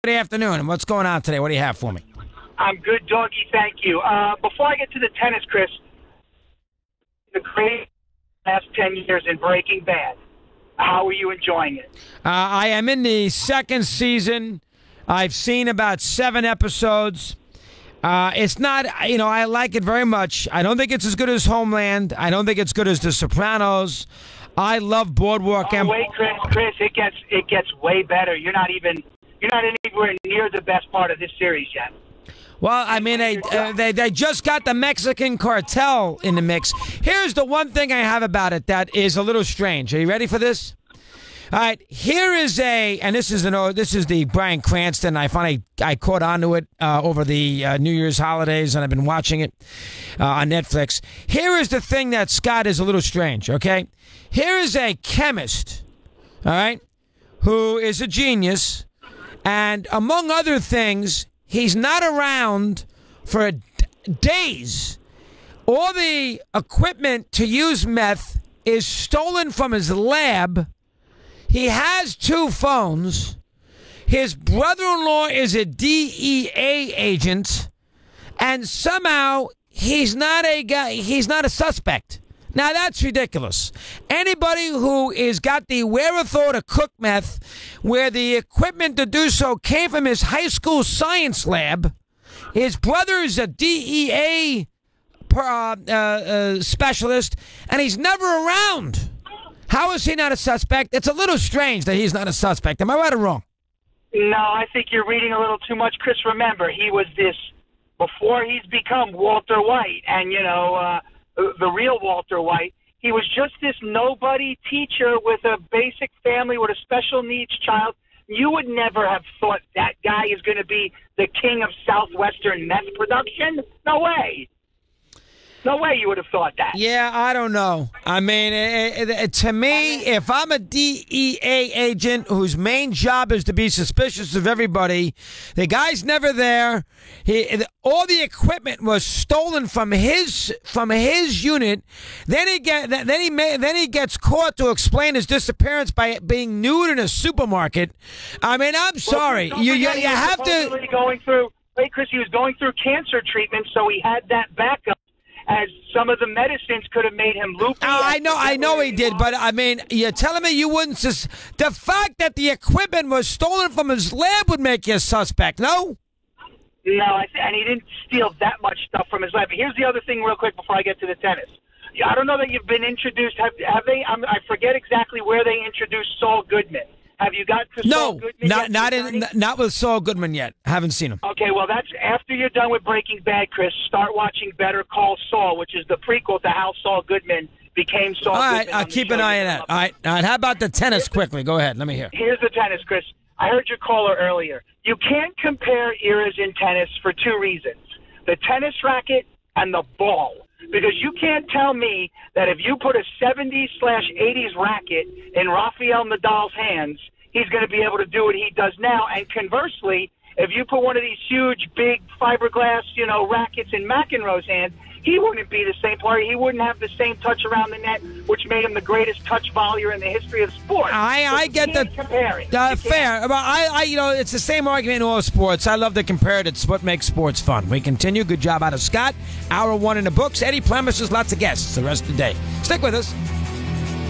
Good afternoon. What's going on today? What do you have for me? I'm good, doggy. Thank you. Before I get to the tennis, Chris, the great last 10 years in Breaking Bad. How are you enjoying it? I am in the second season. I've seen about 7 episodes. It's not, I like it very much. I don't think it's as good as Homeland. I don't think it's good as The Sopranos. I love Boardwalk Empire. Wait, Chris, it gets way better. You're not anywhere near the best part of this series yet. Well, I mean, they just got the Mexican cartel in the mix. Here's the one thing I have about it that is a little strange. Are you ready for this? All right, here is and this is the Bryan Cranston. I caught onto it over the New Year's holidays, and I've been watching it on Netflix. Here is the thing that, Scott, is a little strange, okay? Here is a chemist, all right, who is a genius, and among other things, he's not around for days. All the equipment to use meth is stolen from his lab. He has 2 phones. His brother-in-law is a DEA agent, and somehow he's not a suspect. Now, that's ridiculous. Anybody who is got the wherewithal to cook meth, where the equipment to do so came from his high school science lab, his brother is a DEA specialist, and he's never around. How is he not a suspect? It's a little strange that he's not a suspect. Am I right or wrong? No, I think you're reading a little too much, Chris. Remember, he was this before he's become Walter White, and the real Walter White. He was just this nobody teacher with a basic family with a special needs child. You would never have thought that guy is going to be the king of Southwestern meth production. No way. No way you would have thought that. Yeah, I don't know. I mean, to me, if I'm a DEA agent whose main job is to be suspicious of everybody, the guy's never there. All the equipment was stolen from his unit. Then he gets caught to explain his disappearance by being nude in a supermarket. I mean, I'm sorry. You have to. Chris, he was going through cancer treatment, so he had that backup. As some of the medicines could have made him loopy. I know he did, but I mean, you're telling me you wouldn't the fact that the equipment was stolen from his lab would make you a suspect, no? No, and he didn't steal that much stuff from his lab. Here's the other thing real quick before I get to the tennis. I don't know that you've been introduced. Have they? I forget exactly where they introduced Saul Goodman. Have you got to Saul Goodman yet? Not with Saul Goodman yet. I haven't seen him. Okay, well, that's after you're done with Breaking Bad, Chris. Start watching Better Call Saul, which is the prequel to how Saul Goodman became Saul Goodman. All right, I'll keep an eye on that. All right, how about the tennis quickly? Go ahead. Let me hear. Here's the tennis, Chris. I heard your caller earlier. You can't compare eras in tennis for 2 reasons. The tennis racket and the ball. Because you can't tell me that if you put a 70s/80s racket in Rafael Nadal's hands, he's going to be able to do what he does now. And conversely, if you put one of these huge, big fiberglass, rackets in McEnroe's hand, he wouldn't be the same player. He wouldn't have the same touch around the net, which made him the greatest touch volleyer in the history of sport. I get that. Fair. But it's the same argument in all sports. I love to compare it. It's what makes sports fun. We continue. Good job out of Scott. Hour 1 in the books. Eddie promises lots of guests the rest of the day. Stick with us.